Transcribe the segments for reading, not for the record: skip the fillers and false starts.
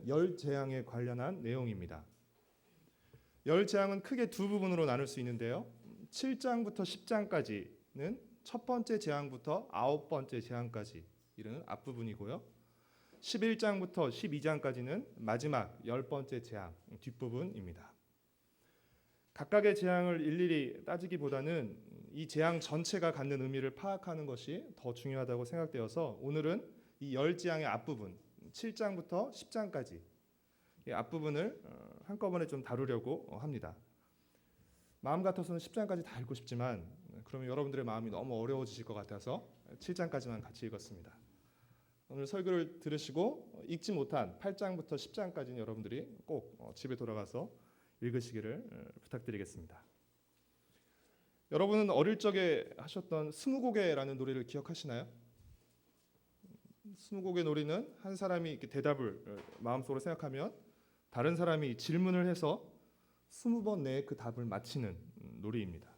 내용은 열 재앙에 관련한 내용입니다. 열 재앙은 크게 두 부분으로 나눌 수 있는데요. 7장부터 10장까지는 첫 번째 재앙부터 아홉 번째 재앙까지 이르는 앞부분이고요. 11장부터 12장까지는 마지막 열 번째 재앙 뒷부분입니다. 각각의 재앙을 일일이 따지기보다는 이 재앙 전체가 갖는 의미를 파악하는 것이 더 중요하다고 생각되어서 오늘은 이 열 재앙의 앞부분 7장부터 10장까지 이 앞부분을 한꺼번에 좀 다루려고 합니다. 마음 같아서는 10장까지 다 읽고 싶지만 그러면 여러분들의 마음이 너무 어려워지실 것 같아서 7장까지만 같이 읽었습니다. 오늘 설교를 들으시고 읽지 못한 8장부터 10장까지는 여러분들이 꼭 집에 돌아가서 읽으시기를 부탁드리겠습니다. 여러분은 어릴 적에 하셨던 스무고개라는 놀이를 기억하시나요? 스무고개 놀이는 한 사람이 이렇게 대답을 마음속으로 생각하면 다른 사람이 질문을 해서 20번 내에 그 답을 맞히는 놀이입니다.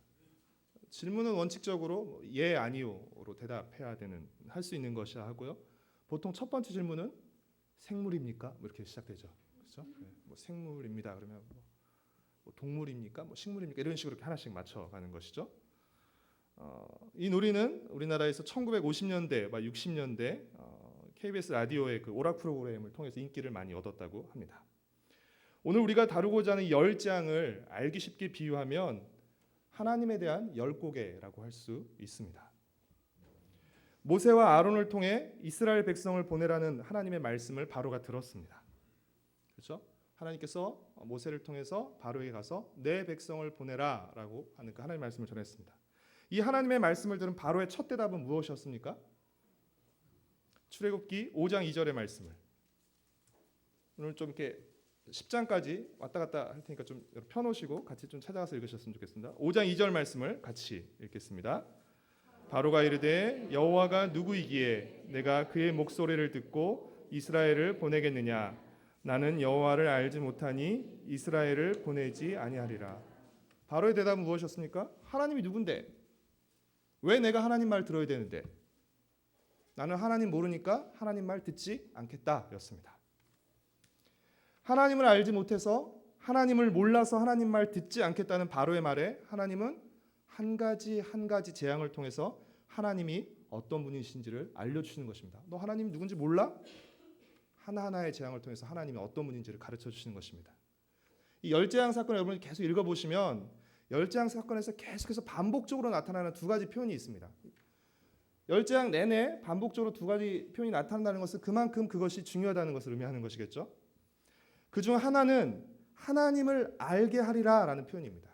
질문은 원칙적으로 예, 아니요로 대답해야 되는 할 수 있는 것이라 하고요. 보통 첫 번째 질문은 생물입니까? 뭐 이렇게 시작되죠. 그렇죠? 네, 뭐 생물입니다. 그러면 뭐 동물입니까? 뭐 식물입니까? 이런 식으로 이렇게 하나씩 맞춰가는 것이죠. 이 놀이는 우리나라에서 1950년대, 60년대 KBS 라디오의 그 오락 프로그램을 통해서 인기를 많이 얻었다고 합니다. 오늘 우리가 다루고자 하는 열 재앙을 알기 쉽게 비유하면 하나님에 대한 열 고개라고 할 수 있습니다. 모세와 아론을 통해 이스라엘 백성을 보내라는 하나님의 말씀을 바로가 들었습니다. 그렇죠? 하나님께서 모세를 통해서 바로에게 가서 내 백성을 보내라라고 하는 그 하나님의 말씀을 전했습니다. 이 하나님의 말씀을 들은 바로의 첫 대답은 무엇이었습니까? 출애굽기 5장 2절의 말씀을 오늘 좀 이렇게 10장까지 왔다 갔다 할 테니까 좀 펴놓으시고 같이 좀 찾아가서 읽으셨으면 좋겠습니다. 5장 2절 말씀을 같이 읽겠습니다. 바로가 이르되 여호와가 누구이기에 내가 그의 목소리를 듣고 이스라엘을 보내겠느냐? 나는 여호와를 알지 못하니 이스라엘을 보내지 아니하리라. 바로의 대답은 무엇이었습니까? 하나님이 누군데? 왜 내가 하나님 말 들어야 되는데? 나는 하나님 모르니까 하나님 말 듣지 않겠다 였습니다. 하나님을 알지 못해서 하나님을 몰라서 하나님 말 듣지 않겠다는 바로의 말에 하나님은 한 가지 재앙을 통해서 하나님이 어떤 분이신지를 알려주시는 것입니다. 너 하나님 누군지 몰라? 하나하나의 재앙을 통해서 하나님이 어떤 분인지를 가르쳐 주시는 것입니다. 이 열재앙 사건을 여러분이 계속 읽어보시면 열재앙 사건에서 계속해서 반복적으로 나타나는 두 가지 표현이 있습니다. 열재앙 내내 반복적으로 두 가지 표현이 나타난다는 것은 그만큼 그것이 중요하다는 것을 의미하는 것이겠죠. 그중 하나는 하나님을 알게 하리라 라는 표현입니다.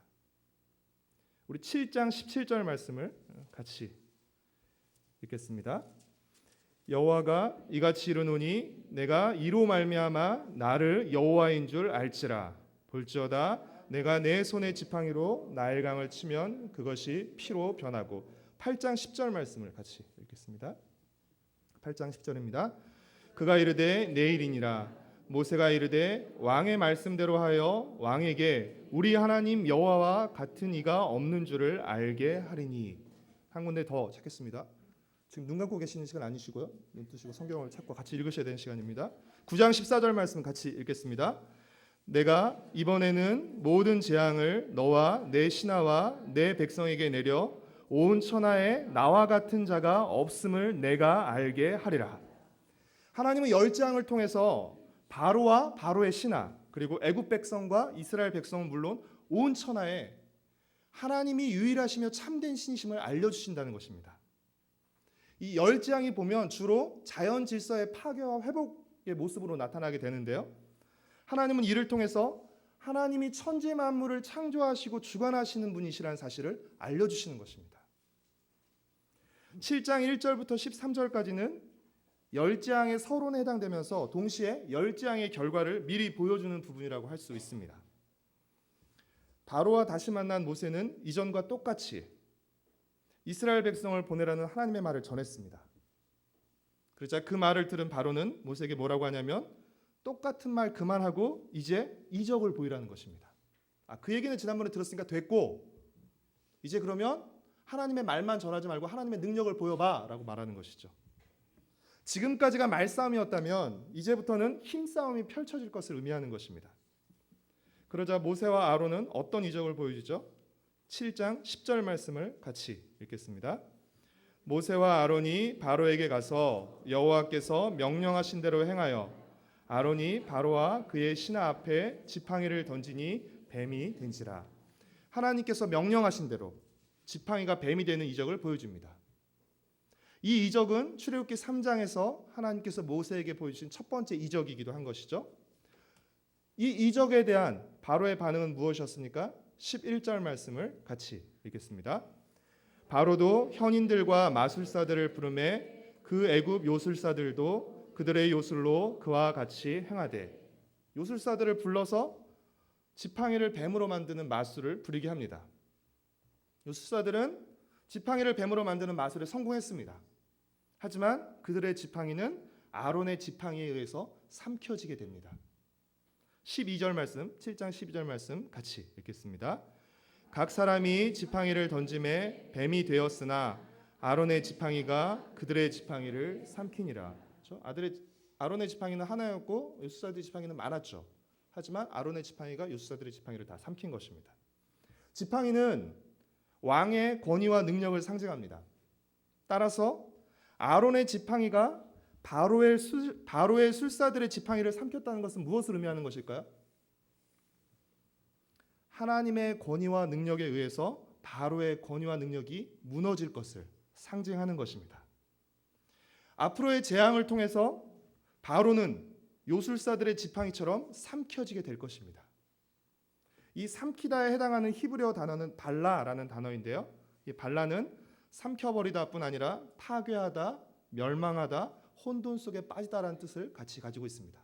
우리 7장 17절 말씀을 같이 읽겠습니다. 여호와가 이같이 이르노니 내가 이로 말미암아 나를 여호와인 줄 알지라. 볼지어다 내가 내 손의 지팡이로 나일강을 치면 그것이 피로 변하고. 8장 10절 말씀을 같이 읽겠습니다. 8장 10절입니다. 그가 이르되 내일이니라. 모세가 이르되 왕의 말씀대로 하여 왕에게 우리 하나님 여호와와 같은 이가 없는 줄을 알게 하리니. 한 군데 더 찾겠습니다. 지금 눈 감고 계시는 시간 아니시고요. 눈 뜨시고 성경을 찾고 같이 읽으셔야 되는 시간입니다. 9장 14절 말씀 같이 읽겠습니다. 내가 이번에는 모든 재앙을 너와 내 신하와 내 백성에게 내려 온 천하에 나와 같은 자가 없음을 내가 알게 하리라. 하나님은 열 재앙을 통해서 바로와 바로의 신하 그리고 애굽 백성과 이스라엘 백성은 물론 온 천하에 하나님이 유일하시며 참된 신이심을 알려주신다는 것입니다. 이 열 재앙이 보면 주로 자연 질서의 파괴와 회복의 모습으로 나타나게 되는데요. 하나님은 이를 통해서 하나님이 천지 만물을 창조하시고 주관하시는 분이시라는 사실을 알려주시는 것입니다. 7장 1절부터 13절까지는 열재앙의 서론에 해당되면서 동시에 열재앙의 결과를 미리 보여주는 부분이라고 할 수 있습니다. 바로와 다시 만난 모세는 이전과 똑같이 이스라엘 백성을 보내라는 하나님의 말을 전했습니다. 그러자 그 말을 들은 바로는 모세에게 뭐라고 하냐면 똑같은 말 그만하고 이제 이적을 보이라는 것입니다. 그 얘기는 지난번에 들었으니까 됐고 이제 그러면 하나님의 말만 전하지 말고 하나님의 능력을 보여봐 라고 말하는 것이죠. 지금까지가 말싸움이었다면 이제부터는 힘싸움이 펼쳐질 것을 의미하는 것입니다. 그러자 모세와 아론은 어떤 이적을 보여주죠? 7장 10절 말씀을 같이 읽겠습니다. 모세와 아론이 바로에게 가서 여호와께서 명령하신 대로 행하여 아론이 바로와 그의 신하 앞에 지팡이를 던지니 뱀이 된지라. 하나님께서 명령하신 대로 지팡이가 뱀이 되는 이적을 보여줍니다. 이 이적은 출애굽기 3장에서 하나님께서 모세에게 보여주신 첫 번째 이적이기도 한 것이죠. 이 이적에 대한 바로의 반응은 무엇이었습니까? 11절 말씀을 같이 읽겠습니다. 바로도 현인들과 마술사들을 부르매 그 애굽 요술사들도 그들의 요술로 그와 같이 행하되, 요술사들을 불러서 지팡이를 뱀으로 만드는 마술을 부리게 합니다. 요술사들은 지팡이를 뱀으로 만드는 마술에 성공했습니다. 하지만 그들의 지팡이는 아론의 지팡이에 의해서 삼켜지게 됩니다. 12절 말씀, 7장 12절 말씀 같이 읽겠습니다. 각 사람이 지팡이를 던짐에 뱀이 되었으나 아론의 지팡이가 그들의 지팡이를 삼키니라. 그렇죠? 아론의 지팡이는 하나였고 요술사들의 지팡이는 많았죠. 하지만 아론의 지팡이가 요술사들의 지팡이를 다 삼킨 것입니다. 지팡이는 왕의 권위와 능력을 상징합니다. 따라서 아론의 지팡이가 바로의 술사들의 지팡이를 삼켰다는 것은 무엇을 의미하는 것일까요? 하나님의 권위와 능력에 의해서 바로의 권위와 능력이 무너질 것을 상징하는 것입니다. 앞으로의 재앙을 통해서 바로는 요술사들의 지팡이처럼 삼켜지게 될 것입니다. 이 삼키다에 해당하는 히브리어 단어는 발라라는 단어인데요. 이 발라는 삼켜버리다 뿐 아니라 파괴하다, 멸망하다, 혼돈 속에 빠지다라는 뜻을 같이 가지고 있습니다.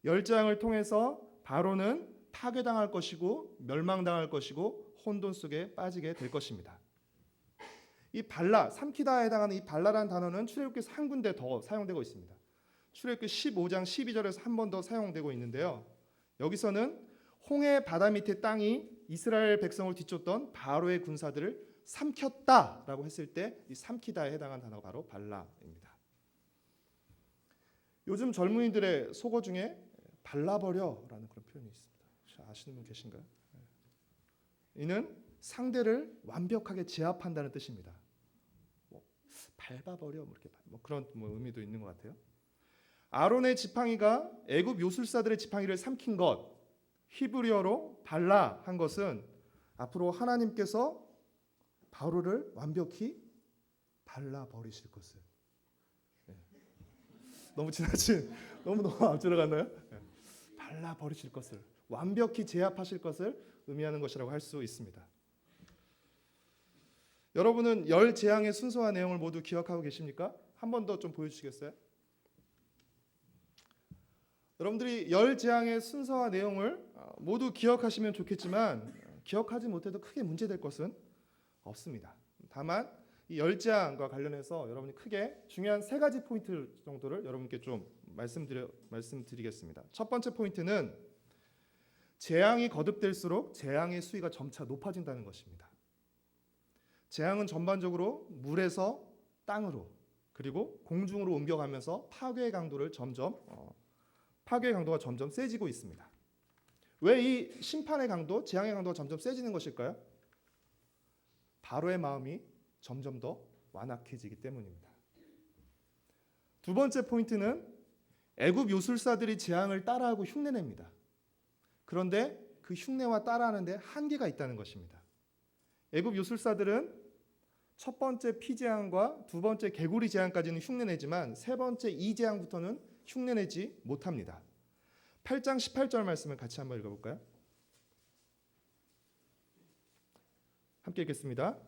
열재앙을 통해서 바로는 파괴당할 것이고 멸망당할 것이고 혼돈 속에 빠지게 될 것입니다. 이 발라, 삼키다에 해당하는 이 발라라는 단어는 출애굽기에서 한 군데 더 사용되고 있습니다. 출애굽기 15장 12절에서 한 번 더 사용되고 있는데요. 여기서는 홍해 바다 밑의 땅이 이스라엘 백성을 뒤쫓던 바로의 군사들을 삼켰다라고 했을 때 이 삼키다에 해당하는 단어가 바로 발라입니다. 요즘 젊은이들의 속어 중에 발라버려라는 그런 표현이 있습니다. 혹시 아시는 분 계신가요? 이는 상대를 완벽하게 제압한다는 뜻입니다. 밟아버려 이렇게 그런 의미도 있는 것 같아요. 아론의 지팡이가 애굽 요술사들의 지팡이를 삼킨 것, 히브리어로 발라 한 것은 앞으로 하나님께서 바로를 완벽히 발라버리실 것을. 너무 지나친, 너무 앞질러 갔나요? 발라버리실 것을, 완벽히 제압하실 것을 의미하는 것이라고 할 수 있습니다. 여러분은 열 재앙의 순서와 내용을 모두 기억하고 계십니까? 한 번 더 좀 보여주시겠어요? 여러분들이 열 재앙의 순서와 내용을 모두 기억하시면 좋겠지만 기억하지 못해도 크게 문제될 것은 없습니다. 다만 이 열 재앙과 관련해서 여러분이 크게 중요한 세 가지 포인트 정도를 여러분께 좀 말씀드리겠습니다. 첫 번째 포인트는 재앙이 거듭될수록 재앙의 수위가 점차 높아진다는 것입니다. 재앙은 전반적으로 물에서 땅으로 그리고 공중으로 옮겨가면서 파괴의 강도가 점점 세지고 있습니다. 왜 이 심판의 강도, 재앙의 강도가 점점 세지는 것일까요? 바로의 마음이 점점 더 완악해지기 때문입니다. 두 번째 포인트는 애굽 요술사들이 재앙을 따라하고 흉내냅니다. 그런데 그 흉내와 따라하는 데 한계가 있다는 것입니다. 애굽 요술사들은 첫 번째 피재앙과 두 번째 개구리 재앙까지는 흉내내지만 세 번째 이 재앙부터는 흉내내지 못합니다. 8장 18절 말씀을 같이 한번 읽어볼까요? 함께 읽겠습니다.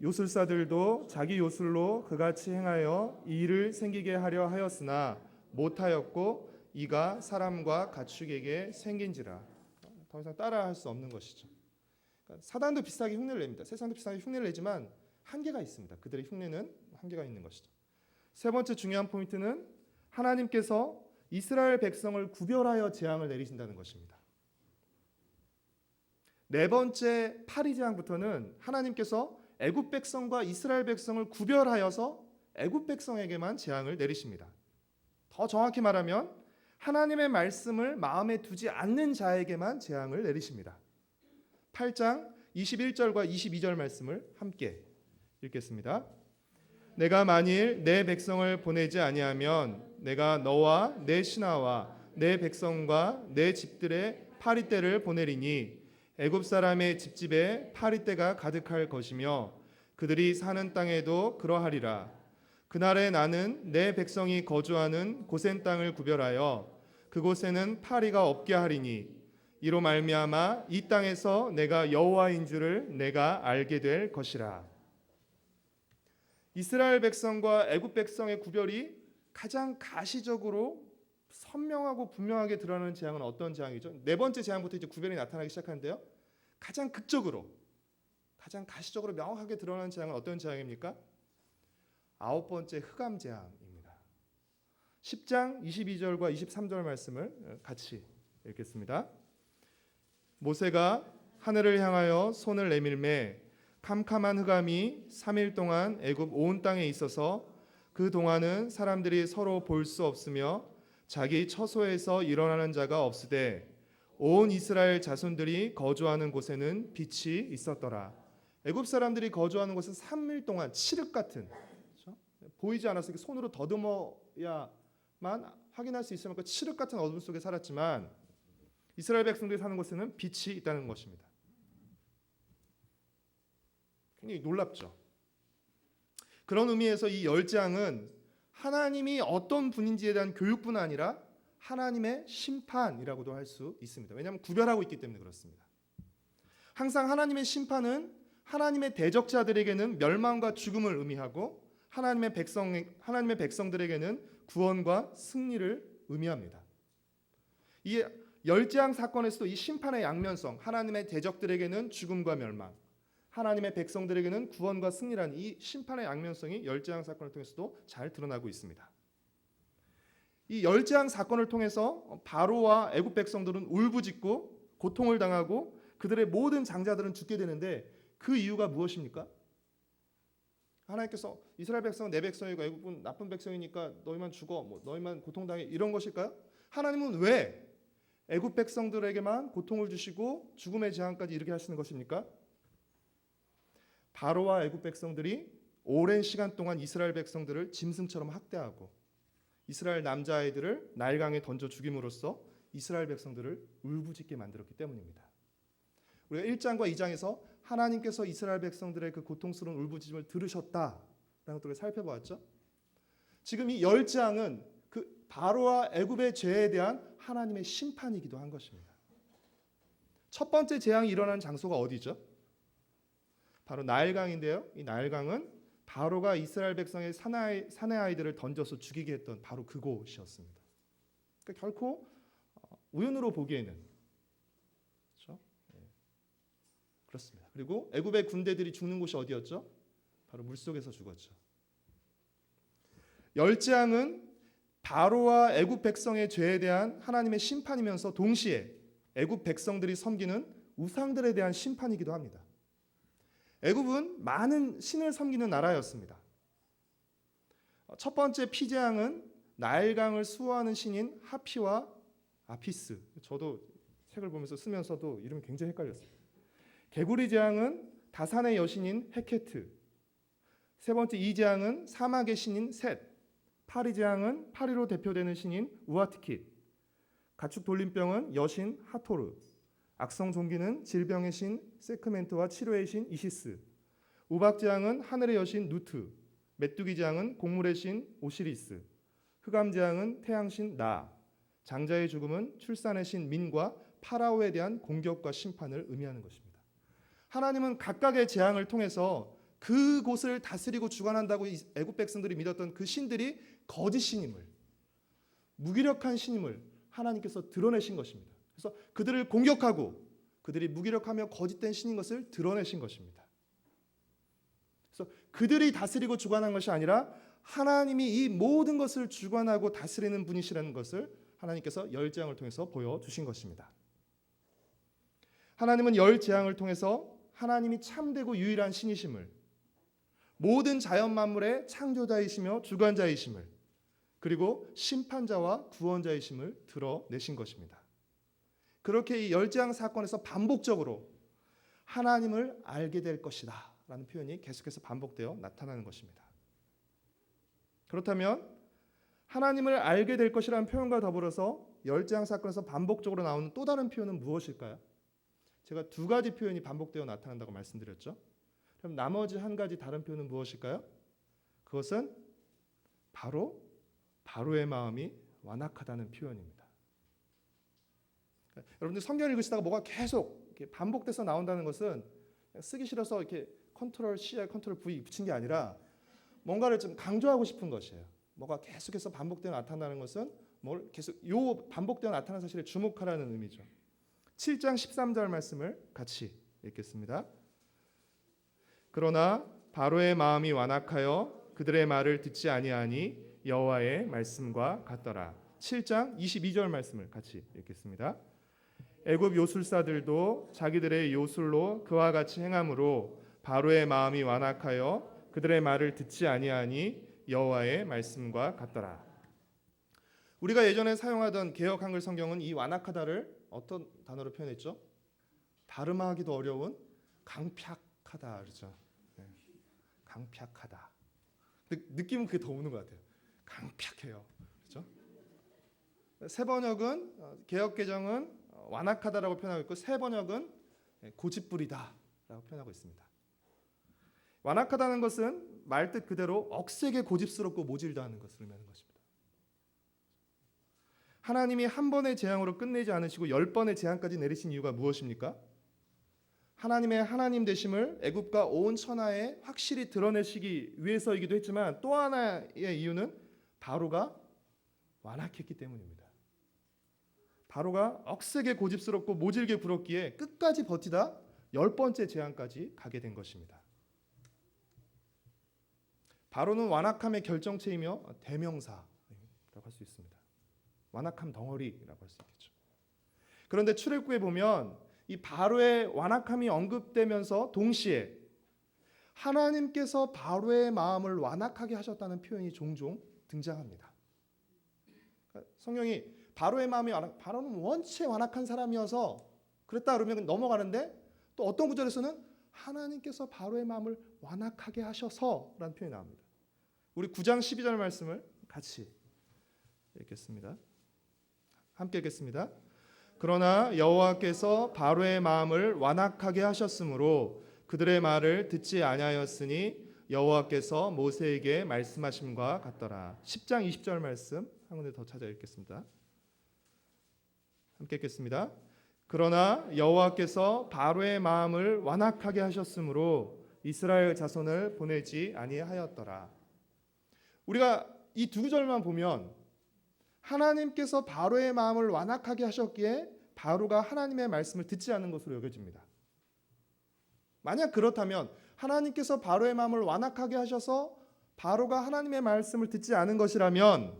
요술사들도 자기 요술로 그같이 행하여 이 일을 생기게 하려 하였으나 못하였고 이가 사람과 가축에게 생긴지라. 더 이상 따라할 수 없는 것이죠. 그러니까 사단도 비슷하게 흉내를 냅니다. 세상도 비슷하게 흉내를 내지만 한계가 있습니다. 그들의 흉내는 한계가 있는 것이죠. 세 번째 중요한 포인트는 하나님께서 이스라엘 백성을 구별하여 재앙을 내리신다는 것입니다. 네 번째 파리 재앙부터는 하나님께서 애굽 백성과 이스라엘 백성을 구별하여서 애굽 백성에게만 재앙을 내리십니다. 더 정확히 말하면 하나님의 말씀을 마음에 두지 않는 자에게만 재앙을 내리십니다. 8장 21절과 22절 말씀을 함께 읽겠습니다. 내가 만일 내 백성을 보내지 아니하면 내가 너와 내 신하와 내 백성과 내 집들의 파리떼를 보내리니 애굽 사람의 집집에 파리떼가 가득할 것이며 그들이 사는 땅에도 그러하리라. 그날에 나는 내 백성이 거주하는 고센 땅을 구별하여 그곳에는 파리가 없게 하리니 이로 말미암아 이 땅에서 내가 여호와인 줄을 내가 알게 될 것이라. 이스라엘 백성과 애굽 백성의 구별이 가장 가시적으로 선명하고 분명하게 드러나는 재앙은 어떤 재앙이죠? 네 번째 재앙부터 이제 구별이 나타나기 시작하는데요. 가장 극적으로, 가장 가시적으로 명확하게 드러나는 재앙은 어떤 재앙입니까? 9번째 흑암 재앙입니다. 10장 22절과 23절 말씀을 같이 읽겠습니다. 모세가 하늘을 향하여 손을 내밀매 캄캄한 흑암이 3일 동안 애굽 온 땅에 있어서 그 동안은 사람들이 서로 볼 수 없으며 자기 처소에서 일어나는 자가 없으되 온 이스라엘 자손들이 거주하는 곳에는 빛이 있었더라. 애굽 사람들이 거주하는 곳은 3일 동안 칠흑 같은, 그렇죠? 보이지 않아서 손으로 더듬어야만 확인할 수 있을 만큼 칠흑 같은 어둠 속에 살았지만 이스라엘 백성들이 사는 곳에는 빛이 있다는 것입니다. 굉장히 놀랍죠. 그런 의미에서 이 열재앙은 하나님이 어떤 분인지에 대한 교육뿐 아니라 하나님의 심판이라고도 할 수 있습니다. 왜냐하면 구별하고 있기 때문에 그렇습니다. 항상 하나님의 심판은 하나님의 대적자들에게는 멸망과 죽음을 의미하고 하나님의 백성들에게는 구원과 승리를 의미합니다. 이 열재앙 사건에서도 이 심판의 양면성, 하나님의 대적들에게는 죽음과 멸망, 하나님의 백성들에게는 구원과 승리라는 이 심판의 양면성이 열재앙 사건을 통해서도 잘 드러나고 있습니다. 이 열재앙 사건을 통해서 바로와 애굽 백성들은 울부짖고 고통을 당하고 그들의 모든 장자들은 죽게 되는데 그 이유가 무엇입니까? 하나님께서 이스라엘 백성은 내 백성이고 애굽은 나쁜 백성이니까 너희만 죽어, 너희만 고통당해 이런 것일까요? 하나님은 왜 애굽 백성들에게만 고통을 주시고 죽음의 재앙까지 이르게 하시는 것입니까? 바로와 애굽 백성들이 오랜 시간 동안 이스라엘 백성들을 짐승처럼 학대하고 이스라엘 남자아이들을 나일강에 던져 죽임으로써 이스라엘 백성들을 울부짖게 만들었기 때문입니다. 우리가 1장과 2장에서 하나님께서 이스라엘 백성들의 그 고통스러운 울부짖음을 들으셨다라는 것들을 살펴보았죠. 지금 이 열재앙은 그 바로와 애굽의 죄에 대한 하나님의 심판이기도 한 것입니다. 첫 번째 재앙이 일어나는 장소가 어디죠? 바로 나일강인데요. 이 나일강은 바로가 이스라엘 백성의 사내 아이들을 던져서 죽이게 했던 바로 그곳이었습니다. 그러니까 결코 우연으로 보기에는 그렇죠? 그렇습니다. 그리고 애굽의 군대들이 죽는 곳이 어디였죠? 바로 물속에서 죽었죠. 열재앙은 바로와 애굽 백성의 죄에 대한 하나님의 심판이면서 동시에 애굽 백성들이 섬기는 우상들에 대한 심판이기도 합니다. 애굽은 많은 신을 섬기는 나라였습니다. 첫 번째 피재앙은 나일강을 수호하는 신인 하피와 아피스. 저도 책을 보면서 쓰면서도 이름이 굉장히 헷갈렸어요. 개구리 재앙은 다산의 여신인 헤케트. 세 번째 이재앙은 사막의 신인 셋. 파리 재앙은 파리로 대표되는 신인 우아티킷. 가축 돌림병은 여신 하토르. 악성 종기는 질병의 신 세크멘트와 치료의 신 이시스. 우박재앙은 하늘의 여신 누트. 메뚜기재앙은 곡물의 신 오시리스. 흑암재앙은 태양신 나. 장자의 죽음은 출산의 신 민과 파라오에 대한 공격과 심판을 의미하는 것입니다. 하나님은 각각의 재앙을 통해서 그곳을 다스리고 주관한다고 애굽 백성들이 믿었던 그 신들이 거짓 신임을, 무기력한 신임을 하나님께서 드러내신 것입니다. 그래서 그들을 공격하고 그들이 무기력하며 거짓된 신인 것을 드러내신 것입니다. 그래서 그들이 다스리고 주관한 것이 아니라 하나님이 이 모든 것을 주관하고 다스리는 분이시라는 것을 하나님께서 열재앙을 통해서 보여주신 것입니다. 하나님은 열재앙을 통해서 하나님이 참되고 유일한 신이심을, 모든 자연 만물의 창조자이시며 주관자이심을, 그리고 심판자와 구원자이심을 드러내신 것입니다. 그렇게 이 열재앙 사건에서 반복적으로 하나님을 알게 될 것이다 라는 표현이 계속해서 반복되어 나타나는 것입니다. 그렇다면 하나님을 알게 될 것이라는 표현과 더불어서 열재앙 사건에서 반복적으로 나오는 또 다른 표현은 무엇일까요? 제가 두 가지 표현이 반복되어 나타난다고 말씀드렸죠. 그럼 나머지 한 가지 다른 표현은 무엇일까요? 그것은 바로 바로의 마음이 완악하다는 표현입니다. 여러분들 성경을 읽으시다가 뭐가 계속 이렇게 반복돼서 나온다는 것은 쓰기 싫어서 이렇게 컨트롤 C, 컨트롤 V 붙인 게 아니라 뭔가를 좀 강조하고 싶은 것이에요. 뭐가 계속해서 반복되어 나타나는 것은 뭘 계속 요 반복되어 나타나는 사실에 주목하라는 의미죠. 7장 13절 말씀을 같이 읽겠습니다. 그러나 바로의 마음이 완악하여 그들의 말을 듣지 아니하니 여호와의 말씀과 같더라. 7장 22절 말씀을 같이 읽겠습니다. 애굽 요술사들도 자기들의 요술로 그와 같이 행함으로 바로의 마음이 완악하여 그들의 말을 듣지 아니하니 여호와의 말씀과 같더라. 우리가 예전에 사용하던 개역 한글 성경은 이 완악하다를 어떤 단어로 표현했죠? 발음하기도 어려운 강팍하다 그렇죠. 네. 강팍하다. 느낌은 그게 더 오는 것 같아요. 강팍해요. 그렇죠? 새 번역은 개역 개정은 완악하다라고 표현하고 있고 새 번역은 고집부리다라고 표현하고 있습니다. 완악하다는 것은 말뜻 그대로 억세게 고집스럽고 모질다하는 것을 의미하는 것입니다. 하나님이 한 번의 재앙으로 끝내지 않으시고 10번의 재앙까지 내리신 이유가 무엇입니까? 하나님의 하나님 되심을 애굽과 온 천하에 확실히 드러내시기 위해서이기도 했지만 또 하나의 이유는 바로가 완악했기 때문입니다. 바로가 억세게 고집스럽고 모질게 굴었기에 끝까지 버티다 10번째 재앙까지 가게 된 것입니다. 바로는 완악함의 결정체이며 대명사라고 할 수 있습니다. 완악함 덩어리라고 할 수 있겠죠. 그런데 출애굽기에 보면 이 바로의 완악함이 언급되면서 동시에 하나님께서 바로의 마음을 완악하게 하셨다는 표현이 종종 등장합니다. 성경이 바로의 마음이 바로는 원체 완악한 사람이어서 그랬다 그러면 넘어가는데 또 어떤 구절에서는 하나님께서 바로의 마음을 완악하게 하셔서라는 표현이 나옵니다. 우리 9장 12절 말씀을 같이 읽겠습니다. 함께 읽겠습니다. 그러나 여호와께서 바로의 마음을 완악하게 하셨으므로 그들의 말을 듣지 아니하였으니 여호와께서 모세에게 말씀하심과 같더라. 10장 20절 말씀 한 군데 더 찾아 읽겠습니다. 함께 읽겠습니다. 그러나 여호와께서 바로의 마음을 완악하게 하셨으므로 이스라엘 자손을 보내지 아니하였더라. 우리가 이 두 구절만 보면 하나님께서 바로의 마음을 완악하게 하셨기에 바로가 하나님의 말씀을 듣지 않는 것으로 여겨집니다. 만약 그렇다면 하나님께서 바로의 마음을 완악하게 하셔서 바로가 하나님의 말씀을 듣지 않은 것이라면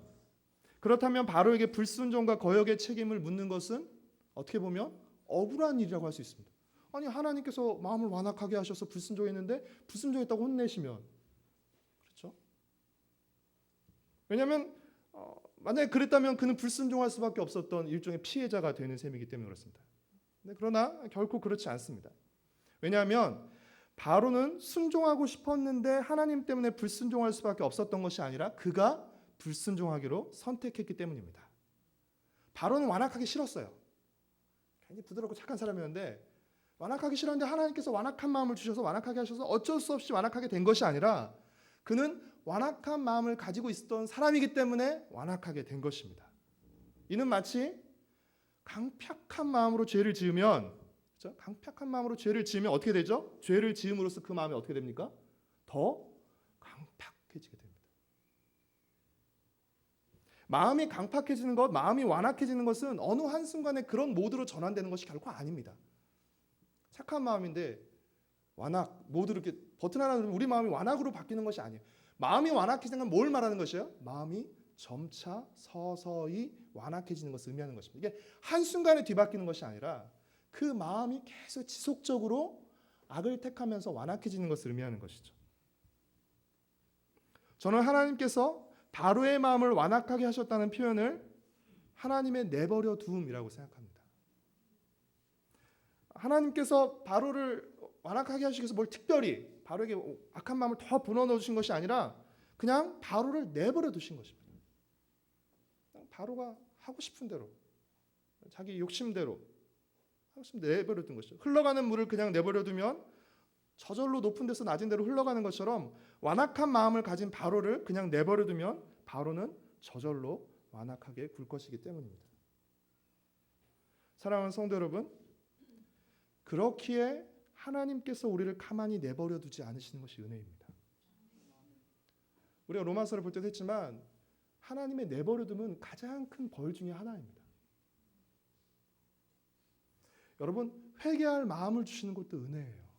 그렇다면 바로에게 불순종과 거역의 책임을 묻는 것은 어떻게 보면 억울한 일이라고 할 수 있습니다. 아니 하나님께서 마음을 완악하게 하셔서 불순종했는데 불순종했다고 혼내시면 그렇죠? 왜냐하면 만약에 그랬다면 그는 불순종할 수밖에 없었던 일종의 피해자가 되는 셈이기 때문에 그렇습니다. 그러나 결코 그렇지 않습니다. 왜냐하면 바로는 순종하고 싶었는데 하나님 때문에 불순종할 수밖에 없었던 것이 아니라 그가 불순종하기로 선택했기 때문입니다. 바로는 완악하기 싫었어요. 굉장히 부드럽고 착한 사람이었는데 완악하기 싫었는데 하나님께서 완악한 마음을 주셔서 완악하게 하셔서 어쩔 수 없이 완악하게 된 것이 아니라 그는 완악한 마음을 가지고 있었던 사람이기 때문에 완악하게 된 것입니다. 이는 마치 강팍한 마음으로 죄를 지으면 그렇죠? 강팍한 마음으로 죄를 지으면 어떻게 되죠? 죄를 지음으로써 그 마음이 어떻게 됩니까? 더 강팍해지게 됩니다. 마음이 강팍해지는 것, 마음이 완악해지는 것은 어느 한순간에 그런 모드로 전환되는 것이 결코 아닙니다. 착한 마음인데 완악, 모두 이렇게 버튼 하나 누르면 우리 마음이 완악으로 바뀌는 것이 아니에요. 마음이 완악해지는 건 뭘 말하는 것이에요? 마음이 점차 서서히 완악해지는 것을 의미하는 것입니다. 이게 한순간에 뒤바뀌는 것이 아니라 그 마음이 계속 지속적으로 악을 택하면서 완악해지는 것을 의미하는 것이죠. 저는 하나님께서 바로의 마음을 완악하게 하셨다는 표현을 하나님의 내버려 두음이라고 생각합니다. 하나님께서 바로를 완악하게 하시기 위해서 뭘 특별히 바로에게 악한 마음을 더 불어넣어 주신 것이 아니라 그냥 바로를 내버려 두신 것입니다. 바로가 하고 싶은 대로, 자기 욕심대로 내버려 둔 것이죠. 흘러가는 물을 그냥 내버려 두면 저절로 높은 데서 낮은 데로 흘러가는 것처럼 완악한 마음을 가진 바로를 그냥 내버려 두면 바로는 저절로 완악하게 굴 것이기 때문입니다. 사랑하는 성도 여러분, 그렇기에 하나님께서 우리를 가만히 내버려 두지 않으시는 것이 은혜입니다. 우리가 로마서를 볼 때도 했지만 하나님의 내버려 둠은 가장 큰 벌 중에 하나입니다. 여러분, 회개할 마음을 주시는 것도 은혜예요.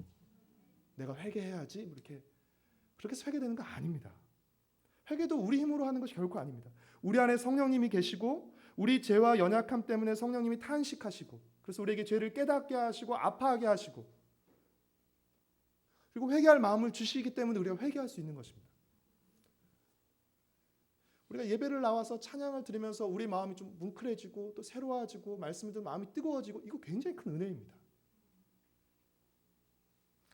내가 회개해야지 그렇게 해서 회개되는 거 아닙니다. 회개도 우리 힘으로 하는 것이 결코 아닙니다. 우리 안에 성령님이 계시고 우리 죄와 연약함 때문에 성령님이 탄식하시고 그래서 우리에게 죄를 깨닫게 하시고 아파하게 하시고 그리고 회개할 마음을 주시기 때문에 우리가 회개할 수 있는 것입니다. 우리가 예배를 나와서 찬양을 들으면서 우리 마음이 좀 뭉클해지고 또 새로워지고 말씀을 들으면 마음이 뜨거워지고 이거 굉장히 큰 은혜입니다.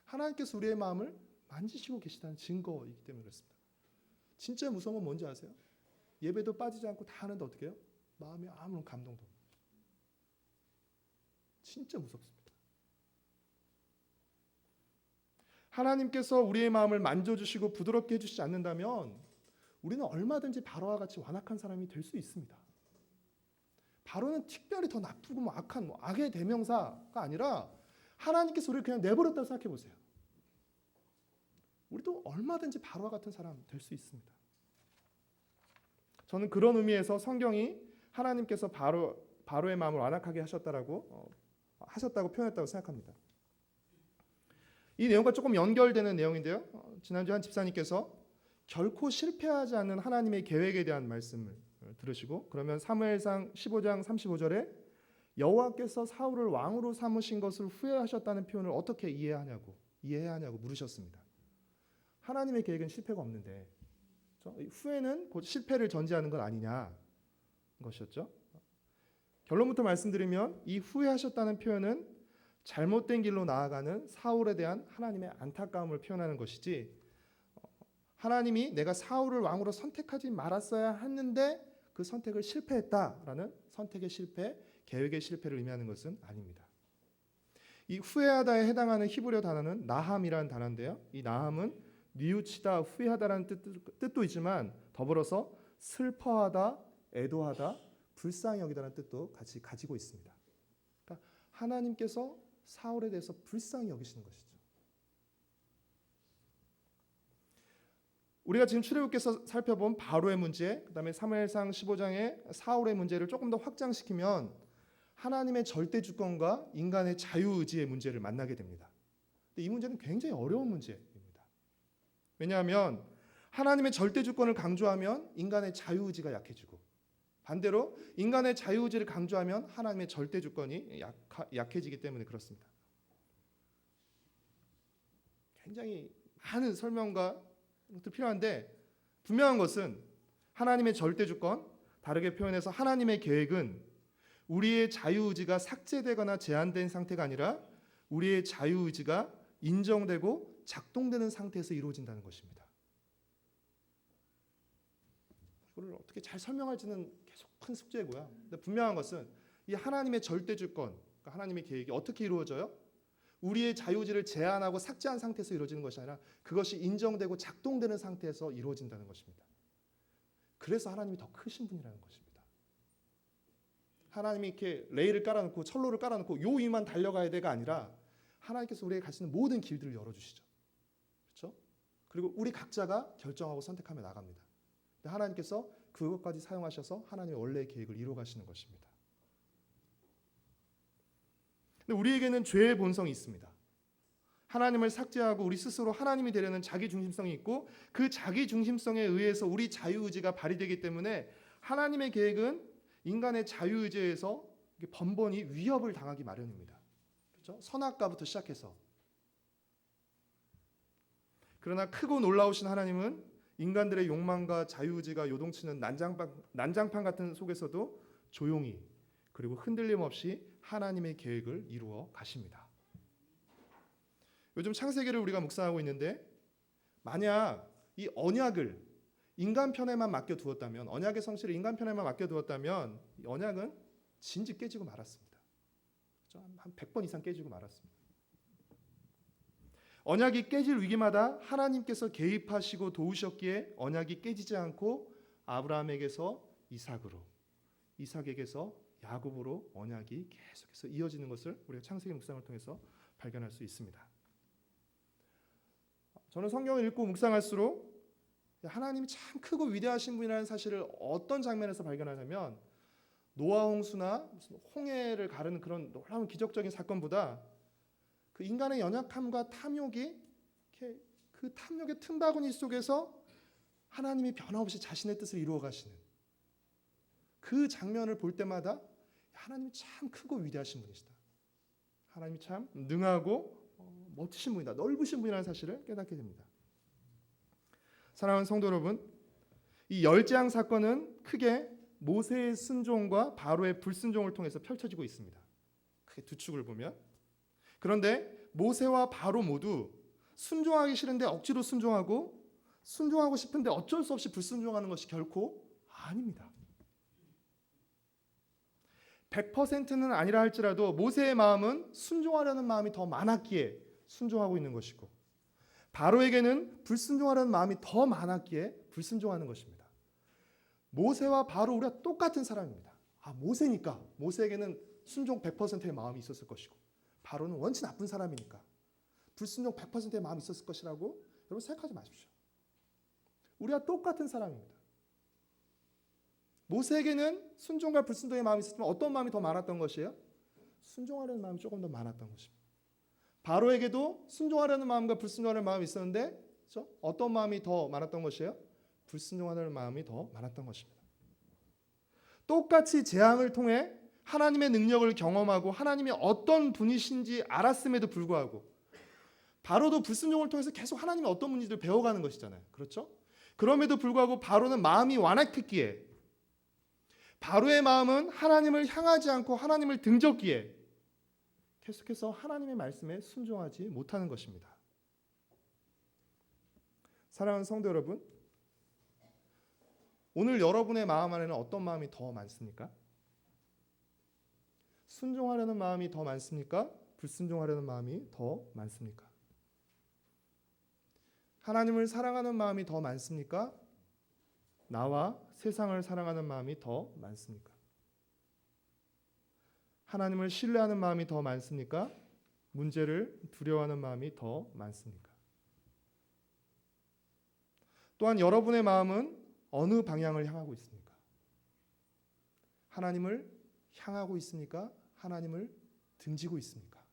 하나님께서 우리의 마음을 만지시고 계시다는 증거이기 때문에 그렇습니다. 진짜 무서운 건 뭔지 아세요? 예배도 빠지지 않고 다 하는데 어떻게 해요? 마음이 아무런 감동도 없어요. 진짜 무섭습니다. 하나님께서 우리의 마음을 만져주시고 부드럽게 해주시지 않는다면 우리는 얼마든지 바로와 같이 완악한 사람이 될 수 있습니다. 바로는 특별히 더 나쁘고 악한 악의 대명사가 아니라 하나님께서 우리를 그냥 내버렸다고 생각해 보세요. 우리도 얼마든지 바로와 같은 사람 될 수 있습니다. 저는 그런 의미에서 성경이 하나님께서 바로의 마음을 완악하게 하셨다고 표현했다고 생각합니다. 이 내용과 조금 연결되는 내용인데요. 지난주에 한 집사님께서 결코 실패하지 않는 하나님의 계획에 대한 말씀을 들으시고 그러면 사무엘상 15장 35절에 여호와께서 사울을 왕으로 삼으신 것을 후회하셨다는 표현을 어떻게 이해해야 하냐고 물으셨습니다. 하나님의 계획은 실패가 없는데 후회는 곧 실패를 전제하는 건 아니냐 것이었죠. 결론부터 말씀드리면 이 후회하셨다는 표현은 잘못된 길로 나아가는 사울에 대한 하나님의 안타까움을 표현하는 것이지 하나님이 내가 사울을 왕으로 선택하지 말았어야 했는데 그 선택을 실패했다라는 선택의 실패, 계획의 실패를 의미하는 것은 아닙니다. 이 후회하다에 해당하는 히브리어 단어는 나함이라는 단어인데요. 이 나함은 뉘우치다, 후회하다라는 뜻도 있지만 더불어서 슬퍼하다, 애도하다, 불쌍히 여기다라는 뜻도 같이 가지고 있습니다. 그러니까 하나님께서 사울에 대해서 불쌍히 여기시는 것이죠. 우리가 지금 출애굽기에서 살펴본 바로의 문제, 그다음에 사무엘상 15장의 사울의 문제를 조금 더 확장시키면 하나님의 절대 주권과 인간의 자유의지의 문제를 만나게 됩니다. 근데 이 문제는 굉장히 어려운 문제입니다. 왜냐하면 하나님의 절대 주권을 강조하면 인간의 자유의지가 약해지고 반대로 인간의 자유의지를 강조하면 하나님의 절대 주권이 약해지기 때문에 그렇습니다. 굉장히 많은 설명과 것도 필요한데 분명한 것은 하나님의 절대 주권, 다르게 표현해서 하나님의 계획은 우리의 자유의지가 삭제되거나 제한된 상태가 아니라 우리의 자유의지가 인정되고 작동되는 상태에서 이루어진다는 것입니다. 이걸 어떻게 잘 설명할지는 계속 큰 숙제고요. 근데 분명한 것은 이 하나님의 절대 주권, 그러니까 하나님의 계획이 어떻게 이루어져요? 우리의 자유의지를 제한하고 삭제한 상태에서 이루어지는 것이 아니라 그것이 인정되고 작동되는 상태에서 이루어진다는 것입니다. 그래서 하나님이 더 크신 분이라는 것입니다. 하나님이 이렇게 레일을 깔아놓고 철로를 깔아놓고 요 위만 달려가야 돼가 아니라 하나님께서 우리에게 가시는 모든 길들을 열어주시죠. 그렇죠? 그리고 우리 각자가 결정하고 선택하며 나갑니다. 근데 하나님께서 그것까지 사용하셔서 하나님의 원래의 계획을 이루어가시는 것입니다. 근데 우리에게는 죄의 본성이 있습니다. 하나님을 삭제하고 우리 스스로 하나님이 되려는 자기 중심성이 있고 그 자기 중심성에 의해서 우리 자유의지가 발휘되기 때문에 하나님의 계획은 인간의 자유의지에서 번번이 위협을 당하기 마련입니다. 그렇죠? 선악과부터 시작해서. 그러나 크고 놀라우신 하나님은 인간들의 욕망과 자유의지가 요동치는 난장판 같은 속에서도 조용히 그리고 흔들림 없이 하나님의 계획을 이루어 가십니다. 요즘 창세기를 우리가 묵상하고 있는데 만약 이 언약을 인간 편에만 맡겨두었다면, 언약의 성실을 인간 편에만 맡겨두었다면 이 언약은 진즉 깨지고 말았습니다. 한 100번 이상 깨지고 말았습니다. 언약이 깨질 위기마다 하나님께서 개입하시고 도우셨기에 언약이 깨지지 않고 아브라함에게서 이삭으로, 이삭에게서 야곱으로 언약이 계속해서 이어지는 것을 우리가 창세기 묵상을 통해서 발견할 수 있습니다. 저는 성경을 읽고 묵상할수록 하나님이 참 크고 위대하신 분이라는 사실을 어떤 장면에서 발견하냐면 노아 홍수나 무슨 홍해를 가르는 그런 놀라운 기적적인 사건보다 그 인간의 연약함과 탐욕이 그 탐욕의 틈바구니 속에서 하나님이 변함없이 자신의 뜻을 이루어 가시는 그 장면을 볼 때마다 하나님이 참 크고 위대하신 분이시다. 하나님이 참 능하고 멋지신 분이다. 넓으신 분이라는 사실을 깨닫게 됩니다. 사랑하는 성도 여러분, 이 열재앙 사건은 크게 모세의 순종과 바로의 불순종을 통해서 펼쳐지고 있습니다. 크게 두 축을 보면, 그런데 모세와 바로 모두 순종하기 싫은데 억지로 순종하고 순종하고 싶은데 어쩔 수 없이 불순종하는 것이 결코 아닙니다. 100%는 아니라 할지라도 모세의 마음은 순종하려는 마음이 더 많았기에 순종하고 있는 것이고 바로에게는 불순종하려는 마음이 더 많았기에 불순종하는 것입니다. 모세와 바로 우리가 똑같은 사람입니다. 모세니까 모세에게는 순종 100%의 마음이 있었을 것이고 바로는 원치 나쁜 사람이니까 불순종 100%의 마음이 있었을 것이라고 여러분 생각하지 마십시오. 우리가 똑같은 사람입니다. 모세에게는 순종과 불순종의 마음이 있었지만 어떤 마음이 더 많았던 것이에요? 순종하려는 마음이 조금 더 많았던 것입니다. 바로에게도 순종하려는 마음과 불순종하려는 마음이 있었는데 그렇죠? 어떤 마음이 더 많았던 것이에요? 불순종하려는 마음이 더 많았던 것입니다. 똑같이 재앙을 통해 하나님의 능력을 경험하고 하나님이 어떤 분이신지 알았음에도 불구하고 바로도 불순종을 통해서 계속 하나님이 어떤 분인지를 배워가는 것이잖아요. 그렇죠? 그럼에도 불구하고 바로는 마음이 완악했기에 바로의 마음은 하나님을 향하지 않고 하나님을 등졌기에 계속해서 하나님의 말씀에 순종하지 못하는 것입니다. 사랑하는 성도 여러분, 오늘 여러분의 마음 안에는 어떤 마음이 더 많습니까? 순종하려는 마음이 더 많습니까? 불순종하려는 마음이 더 많습니까? 하나님을 사랑하는 마음이 더 많습니까? 나와 세상을 사랑하는 마음이 더 많습니까? 하나님을 신뢰하는 마음이 더 많습니까? 문제를 두려워하는 마음이 더 많습니까? 또한 여러분의 마음은 어느 방향을 향하고 있습니까? 하나님을 향하고 있습니까? 하나님을 등지고 있습니까?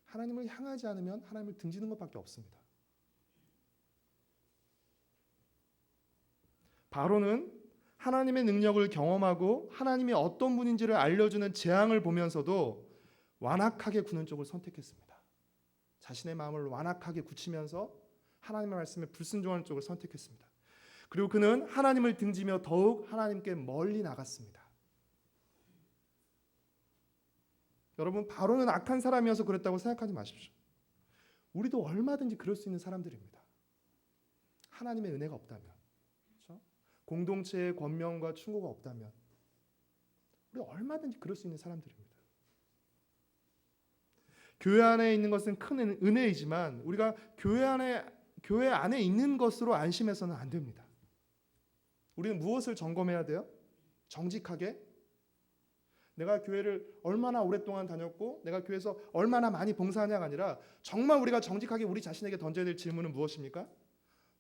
하나님을 향하지 않으면 하나님을 등지는 것밖에 없습니다. 바로는 하나님의 능력을 경험하고 하나님이 어떤 분인지를 알려주는 재앙을 보면서도 완악하게 구는 쪽을 선택했습니다. 자신의 마음을 완악하게 굳히면서 하나님의 말씀에 불순종하는 쪽을 선택했습니다. 그리고 그는 하나님을 등지며 더욱 하나님께 멀리 나갔습니다. 여러분, 바로는 악한 사람이어서 그랬다고 생각하지 마십시오. 우리도 얼마든지 그럴 수 있는 사람들입니다. 하나님의 은혜가 없다면, 그렇죠? 공동체의 권면과 충고가 없다면 우리 얼마든지 그럴 수 있는 사람들입니다. 교회 안에 있는 것은 큰 은혜이지만 우리가 교회 안에 있는 것으로 안심해서는 안 됩니다. 우리는 무엇을 점검해야 돼요? 정직하게 내가 교회를 얼마나 오랫동안 다녔고 내가 교회에서 얼마나 많이 봉사하냐가 아니라 정말 우리가 정직하게 우리 자신에게 던져야 될 질문은 무엇입니까?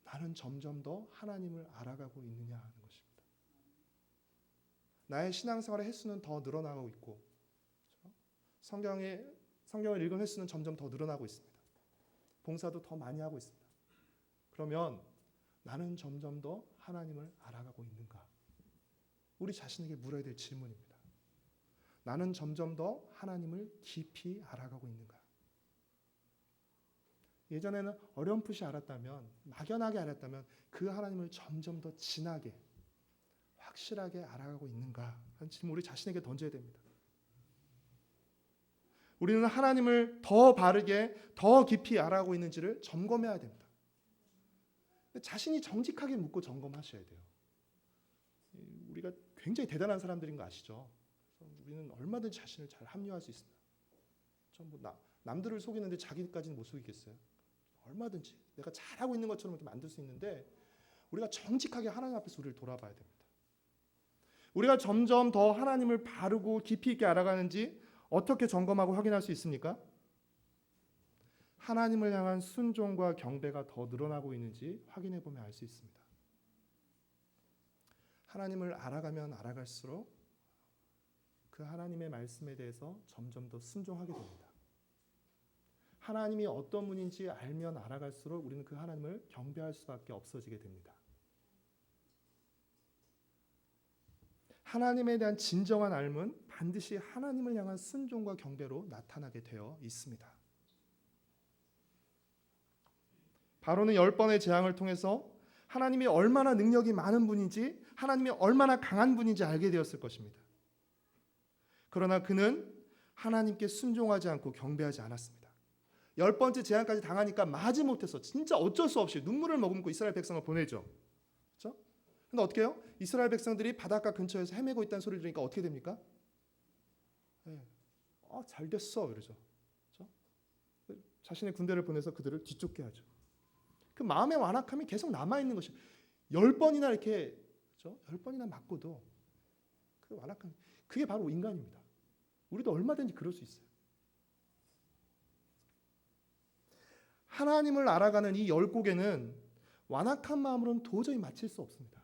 나는 점점 더 하나님을 알아가고 있느냐 하는 것입니다. 나의 신앙생활의 횟수는 더 늘어나고 있고 성경을 읽은 횟수는 점점 더 늘어나고 있습니다. 봉사도 더 많이 하고 있습니다. 그러면 나는 점점 더 하나님을 알아가고 있는가? 우리 자신에게 물어야 될 질문입니다. 나는 점점 더 하나님을 깊이 알아가고 있는가? 예전에는 어렴풋이 알았다면, 막연하게 알았다면 그 하나님을 점점 더 진하게, 확실하게 알아가고 있는가 하는 질문 우리 자신에게 던져야 됩니다. 우리는 하나님을 더 바르게, 더 깊이 알아가고 있는지를 점검해야 됩니다. 자신이 정직하게 묻고 점검하셔야 돼요. 우리가 굉장히 대단한 사람들인 거 아시죠? 우리는 얼마든지 자신을 잘 합리화할 수 있습니다. 남들을 속이는데 자기까지는 못 속이겠어요? 얼마든지 내가 잘하고 있는 것처럼 이렇게 만들 수 있는데 우리가 정직하게 하나님 앞에서 우리를 돌아봐야 됩니다. 우리가 점점 더 하나님을 바르고 깊이 있게 알아가는지 어떻게 점검하고 확인할 수 있습니까? 하나님을 향한 순종과 경배가 더 늘어나고 있는지 확인해 보면 알 수 있습니다. 하나님을 알아가면 알아갈수록 그 하나님의 말씀에 대해서 점점 더 순종하게 됩니다. 하나님이 어떤 분인지 알면 알아갈수록 우리는 그 하나님을 경배할 수밖에 없어지게 됩니다. 하나님에 대한 진정한 알은 반드시 하나님을 향한 순종과 경배로 나타나게 되어 있습니다. 바로는 10번의 재앙을 통해서 하나님이 얼마나 능력이 많은 분인지, 하나님이 얼마나 강한 분인지 알게 되었을 것입니다. 그러나 그는 하나님께 순종하지 않고 경배하지 않았습니다. 10번째 재앙까지 당하니까 마지못해서 진짜 어쩔 수 없이 눈물을 머금고 이스라엘 백성을 보내죠. 그렇죠? 근데 어떻게 해요? 이스라엘 백성들이 바닷가 근처에서 헤매고 있다는 소리를 들으니까 어떻게 됩니까? 네. 잘 됐어 이러죠. 그렇죠? 자신의 군대를 보내서 그들을 뒤쫓게 하죠. 그 마음의 완악함이 계속 남아있는 것이에요. 10번이나 이렇게, 그렇죠? 10번이나 맞고도 그 완악함, 그게 바로 인간입니다. 우리도 얼마든지 그럴 수 있어요. 하나님을 알아가는 이 10곡에는 완악한 마음으로는 도저히 마칠 수 없습니다.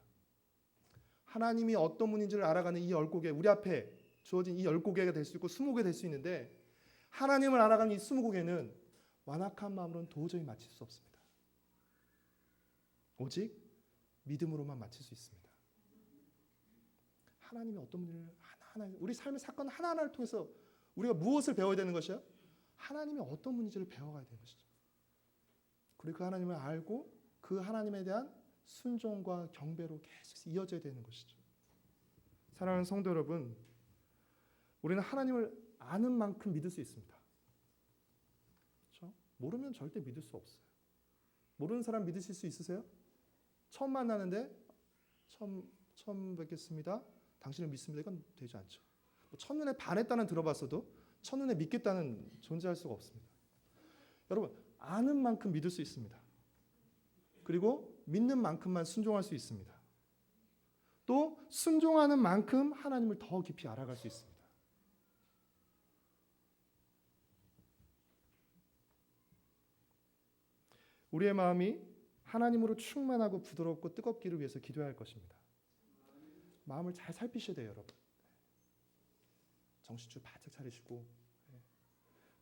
하나님이 어떤 분인지를 알아가는 이 10곡에, 우리 앞에 주어진 이 10곡에가 될 수 있고 20곡이 될 수 있는데, 하나님을 알아가는 이 20곡에는 완악한 마음으로는 도저히 마칠 수 없습니다. 오직 믿음으로만 마칠 수 있습니다. 하나님이 어떤 분을 하나하나, 우리 삶의 사건 하나하나를 통해서 우리가 무엇을 배워야 되는 것이요? 하나님이 어떤 분인지를 배워가야 되는 것이죠. 그리고 그 하나님을 알고 그 하나님에 대한 순종과 경배로 계속 이어져야 되는 것이죠. 사랑하는 성도 여러분, 우리는 하나님을 아는 만큼 믿을 수 있습니다. 그렇죠? 모르면 절대 믿을 수 없어요. 모르는 사람 믿으실 수 있으세요? 처음 만나는데 처음 뵙겠습니다. 당신을 믿습니다. 이건 되지 않죠. 첫눈에 반했다는 들어봤어도 첫눈에 믿겠다는 존재할 수가 없습니다. 여러분, 아는 만큼 믿을 수 있습니다. 그리고 믿는 만큼만 순종할 수 있습니다. 또 순종하는 만큼 하나님을 더 깊이 알아갈 수 있습니다. 우리의 마음이 하나님으로 충만하고 부드럽고 뜨겁기를 위해서 기도해야 할 것입니다. 마음을 잘 살피셔야 돼요, 여러분. 정신줄 바짝 차리시고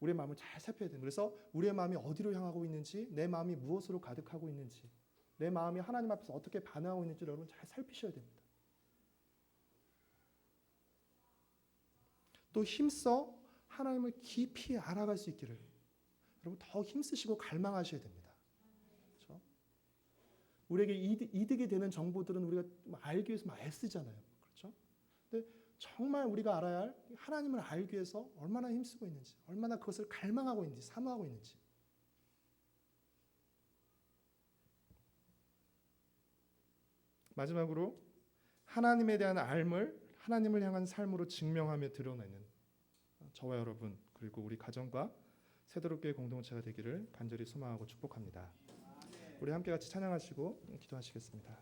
우리의 마음을 잘 살펴야 돼요. 그래서 우리의 마음이 어디로 향하고 있는지, 내 마음이 무엇으로 가득하고 있는지, 내 마음이 하나님 앞에서 어떻게 반응하고 있는지 여러분 잘 살피셔야 됩니다. 또 힘써 하나님을 깊이 알아갈 수 있기를 여러분 더 힘쓰시고 갈망하셔야 됩니다. 그렇죠? 우리에게 이득이 되는 정보들은 우리가 알기 위해서 막 애쓰잖아요. 그렇죠? 근데 정말 우리가 알아야 할 하나님을 알기 위해서 얼마나 힘쓰고 있는지, 얼마나 그것을 갈망하고 있는지, 사모하고 있는지. 마지막으로 하나님에 대한 알을 하나님을 향한 삶으로 증명하며 드러내는 저와 여러분, 그리고 우리 가정과 새도롭교회 공동체가 되기를 간절히 소망하고 축복합니다. 우리 함께 같이 찬양하시고 기도하시겠습니다.